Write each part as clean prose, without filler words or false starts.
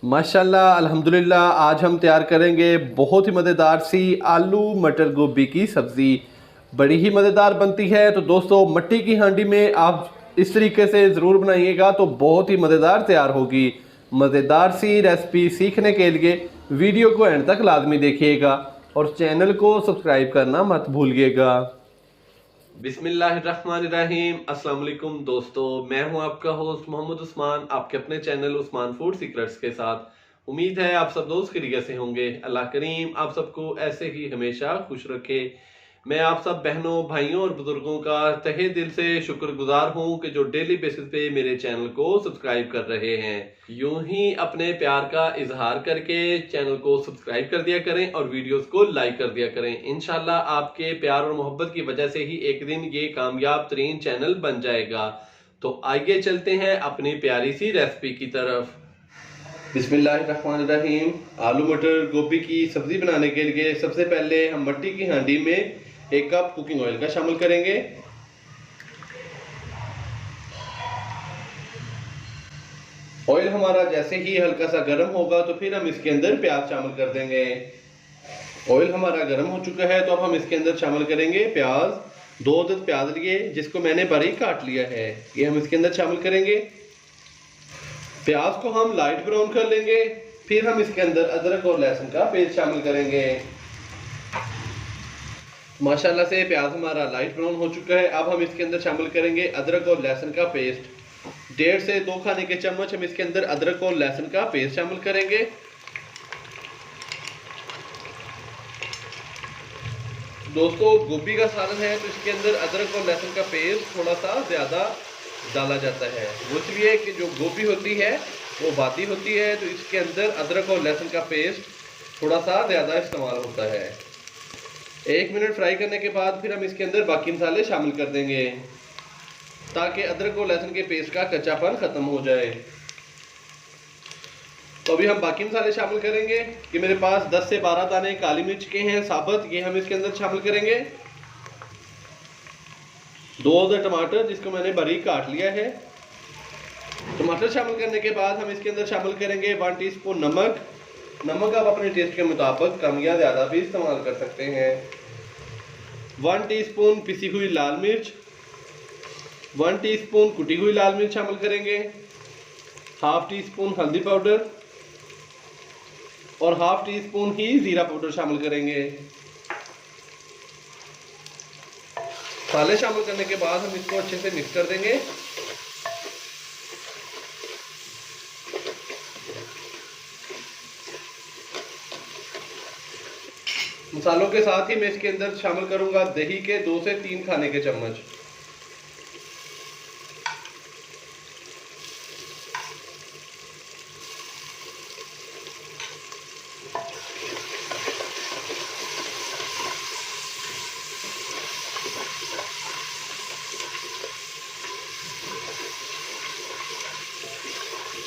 माशाल्लाह अल्हम्दुलिल्लाह। आज हम तैयार करेंगे बहुत ही मज़ेदार सी आलू मटर गोभी की सब्ज़ी। बड़ी ही मज़ेदार बनती है। तो दोस्तों, मिट्टी की हांडी में आप इस तरीके से ज़रूर बनाइएगा तो बहुत ही मज़ेदार तैयार होगी। मज़ेदार सी रेसिपी सीखने के लिए वीडियो को एंड तक लाजमी देखिएगा और चैनल को सब्सक्राइब करना मत भूलिएगा। बिस्मिल्लाहिर्रहमानिर्रहीम। अस्सलाम वालेकुम दोस्तों, मैं हूं आपका होस्ट मोहम्मद उस्मान, आपके अपने चैनल उस्मान फूड सीक्रेट्स के साथ। उम्मीद है आप सब दोस्त खैरियत से होंगे। अल्लाह करीम आप सबको ऐसे ही हमेशा खुश रखे। मैं आप सब बहनों, भाइयों और बुजुर्गों का तहे दिल से शुक्रगुजार हूं कि जो डेली बेसिस पे मेरे चैनल को सब्सक्राइब कर रहे हैं। यूं ही अपने प्यार का इजहार करके चैनल को सब्सक्राइब कर दिया करें और वीडियोस को लाइक कर दिया करें। इंशाल्लाह आपके प्यार और मोहब्बत की वजह से ही एक दिन ये कामयाब तरीन चैनल बन जाएगा। तो आइए चलते हैं अपनी प्यारी सी रेसिपी की तरफ। बिस्मिल्लाहिर्रहमानिर्रहीम। आलू मटर गोभी की सब्जी बनाने के लिए सबसे पहले हम मिट्टी की हांडी में 1 कप कुकिंग ऑयल का शामिल करेंगे। ऑयल हमारा जैसे ही हल्का सा गर्म होगा तो फिर हम इसके अंदर प्याज शामिल कर देंगे। ऑयल हमारा गर्म हो चुका है तो अब हम इसके अंदर शामिल करेंगे प्याज। 2 अदद प्याज लिए जिसको मैंने बारीक काट लिया है, ये हम इसके अंदर शामिल करेंगे। प्याज को हम लाइट ब्राउन कर लेंगे। फिर हम इसके अंदर अदरक और लहसुन का पेस्ट शामिल करेंगे। माशाल्लाह से प्याज हमारा लाइट ब्राउन हो चुका है। अब हम इसके अंदर शामिल करेंगे अदरक और लहसुन का पेस्ट। 1.5 से 2 खाने के चम्मच हम इसके अंदर अदरक और लहसुन का पेस्ट शामिल करेंगे। दोस्तों, गोभी का सालन है तो इसके अंदर अदरक और लहसुन का पेस्ट थोड़ा सा ज़्यादा डाला जाता है। वो इसलिए कि जो गोभी होती है वो बाती होती है, तो इसके अंदर अदरक और लहसुन का पेस्ट थोड़ा सा ज़्यादा इस्तेमाल होता है। 1 मिनट फ्राई करने के बाद फिर हम इसके अंदर बाकी मसाले शामिल कर देंगे ताकि अदरक और लहसुन के पेस्ट का कच्चापन ख़त्म हो जाए। तो अभी हम बाकी मसाले शामिल करेंगे कि मेरे पास 10 से 12 दाने काली मिर्च के हैं साबुत, ये हम इसके अंदर शामिल करेंगे। 2 अदद टमाटर जिसको मैंने बारीक काट लिया है। टमाटर शामिल करने के बाद हम इसके अंदर शामिल करेंगे 1 टीस्पून नमक। नमक आप अपने टेस्ट के मुताबिक कम या ज़्यादा भी इस्तेमाल कर सकते हैं। 1 टीस्पून पिसी हुई लाल मिर्च, 1 टीस्पून कुटी हुई लाल मिर्च शामिल करेंगे। हाफ टी स्पून हल्दी पाउडर और हाफ टी स्पून ही जीरा पाउडर शामिल करेंगे। मसाले शामिल करने के बाद हम इसको अच्छे से मिक्स कर देंगे। मसालों के साथ ही मैं इसके अंदर शामिल करूंगा दही के 2 से 3 खाने के चम्मच।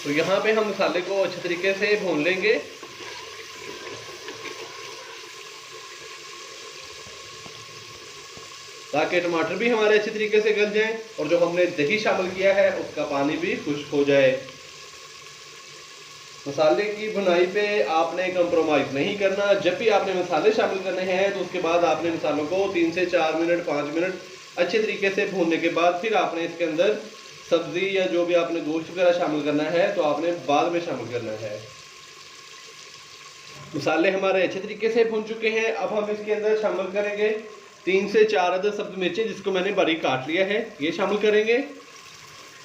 तो यहाँ पे हम मसाले को अच्छे तरीके से भून लेंगे। ताकि टमाटर भी हमारे अच्छे तरीके से गल जाएं और जो हमने दही शामिल किया है उसका पानी भी खुश्क हो जाए। मसाले की भुनाई पे आपने कंप्रोमाइज नहीं करना। जब भी आपने मसाले शामिल करने हैं तो उसके बाद आपने मसालों को 3 से 4 मिनट 5 मिनट अच्छे तरीके से भूनने के बाद फिर आपने इसके अंदर सब्जी या जो भी आपने गोश्त वगैरह शामिल करना है तो आपने बाद में शामिल करना है। मसाले हमारे अच्छे तरीके से भून चुके हैं। अब हम इसके अंदर शामिल करेंगे 3 से 4 अदद सब्ज़ मिर्चें जिसको मैंने बारीक काट लिया है, ये शामिल करेंगे।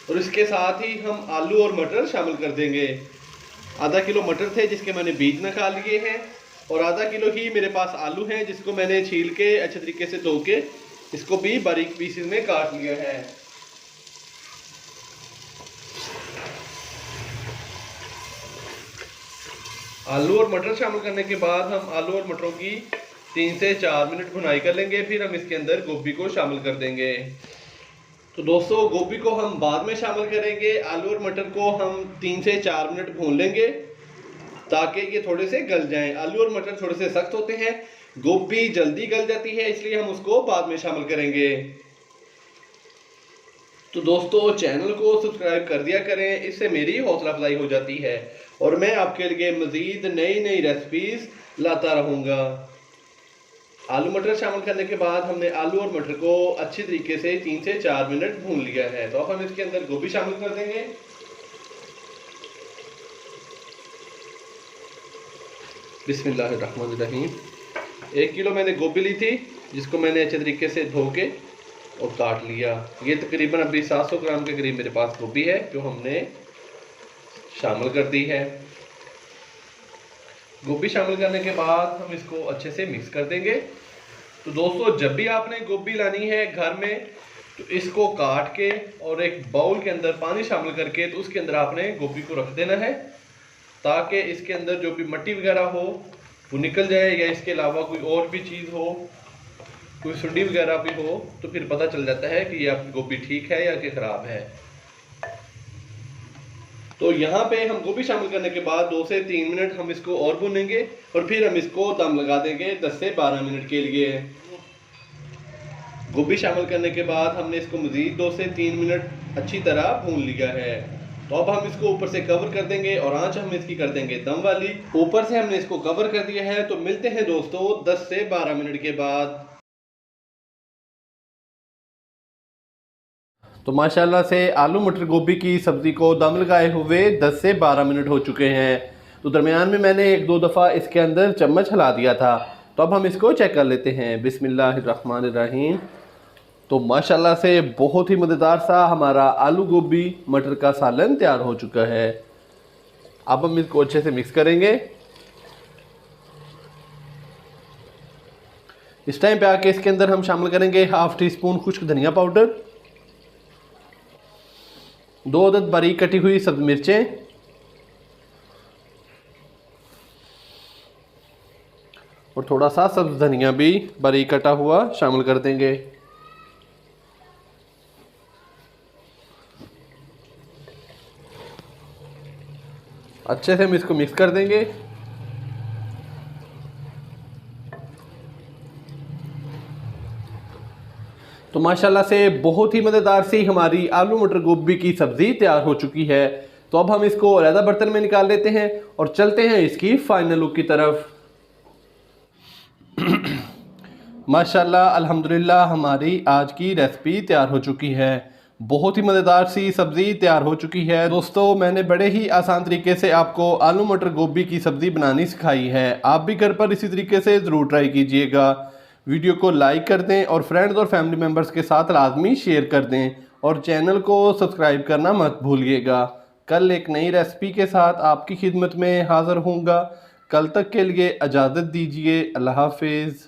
और इसके साथ ही हम आलू और मटर शामिल कर देंगे। आधा किलो मटर थे जिसके मैंने बीज निकाल लिए हैं और आधा किलो ही मेरे पास आलू हैं जिसको मैंने छील के अच्छे तरीके से धो के इसको भी बारीक पीसेस में काट लिया है। आलू और मटर शामिल करने के बाद हम आलू और मटरों की 3 से 4 मिनट भुनाई कर लेंगे। फिर हम इसके अंदर गोभी को शामिल कर देंगे। तो दोस्तों, गोभी को हम बाद में शामिल करेंगे। आलू और मटर को हम 3 से 4 मिनट भून लेंगे ताकि ये थोड़े से गल जाएं। आलू और मटर थोड़े से सख्त होते हैं, गोभी जल्दी गल जाती है, इसलिए हम उसको बाद में शामिल करेंगे। तो दोस्तों चैनल को सब्सक्राइब कर दिया करें, इससे मेरी हौसला अफजाई हो जाती है। और मैं आपके लिए मज़ीद नई नई रेसिपीज़ लाता रहूँगा। आलू मटर शामिल करने के बाद हमने आलू और मटर को अच्छी तरीके से 3 से 4 मिनट भून लिया है। तो अब हम इसके अंदर गोभी शामिल कर देंगे। बिस्मिल्लाहिर्रहमानिर्रहीम। 1 किलो मैंने गोभी ली थी, जिसको मैंने अच्छे तरीके से धो के और काट लिया। ये तकरीबन अभी 700 ग्राम के करीब मेरे पास गोभी है, जो हमने शामिल कर दी है। गोभी शामिल करने के बाद हम इसको अच्छे से मिक्स कर देंगे। तो दोस्तों, जब भी आपने गोभी लानी है घर में, तो इसको काट के और एक बाउल के अंदर पानी शामिल करके तो उसके अंदर आपने गोभी को रख देना है, ताकि इसके अंदर जो भी मिट्टी वगैरह हो वो निकल जाए, या इसके अलावा कोई और भी चीज़ हो, कोई सुंडी वगैरह भी हो, तो फिर पता चल जाता है कि ये आपकी गोभी ठीक है या कि ख़राब है। तो यहाँ पे हम गोभी शामिल करने के बाद 2 से 3 मिनट हम इसको और भूनेंगे और फिर हम इसको दम लगा देंगे 10 से 12 मिनट के लिए। गोभी शामिल करने के बाद हमने इसको मज़ीद 2 से 3 मिनट अच्छी तरह भून लिया है। तो अब हम इसको ऊपर से कवर कर देंगे और आंच हम इसकी कर देंगे दम वाली। ऊपर से हमने इसको कवर कर दिया है। तो मिलते हैं दोस्तों 10 से 12 मिनट के बाद। तो माशाल्लाह से आलू मटर गोभी की सब्ज़ी को दम लगाए हुए 10 से 12 मिनट हो चुके हैं। तो दरमियान में मैंने 1-2 दफ़ा इसके अंदर चम्मच हिला दिया था। तो अब हम इसको चेक कर लेते हैं। बिस्मिल्लाहिर्रहमानिर्रहीम। तो माशाल्लाह से बहुत ही मज़ेदार सा हमारा आलू गोभी मटर का सालन तैयार हो चुका है। अब हम इसको अच्छे से मिक्स करेंगे। इस टाइम पे आके इसके अंदर हम शामिल करेंगे 1/2 टीस्पून खुश्क धनिया पाउडर, 2 अदद बारीक कटी हुई सब्ज़ मिर्चें और थोड़ा सा सब्ज़ धनिया भी बारीक कटा हुआ शामिल कर देंगे। अच्छे से हम इसको मिक्स कर देंगे। तो माशाल्लाह से बहुत ही मज़ेदार सी हमारी आलू मटर गोभी की सब्ज़ी तैयार हो चुकी है। तो अब हम इसको अलग बर्तन में निकाल लेते हैं और चलते हैं इसकी फाइनल लुक की तरफ। माशाल्लाह अल्हम्दुलिल्लाह हमारी आज की रेसिपी तैयार हो चुकी है। बहुत ही मज़ेदार सी सब्ज़ी तैयार हो चुकी है। दोस्तों, मैंने बड़े ही आसान तरीके से आपको आलू मटर गोभी की सब्ज़ी बनानी सिखाई है। आप भी घर पर इसी तरीके से ज़रूर ट्राई कीजिएगा। वीडियो को लाइक कर दें और फ्रेंड्स और फैमिली मेम्बर्स के साथ लाजमी शेयर कर दें और चैनल को सब्सक्राइब करना मत भूलिएगा। कल एक नई रेसिपी के साथ आपकी खिदमत में हाज़िर होऊंगा। कल तक के लिए इजाज़त दीजिए। अल्लाह हाफिज़।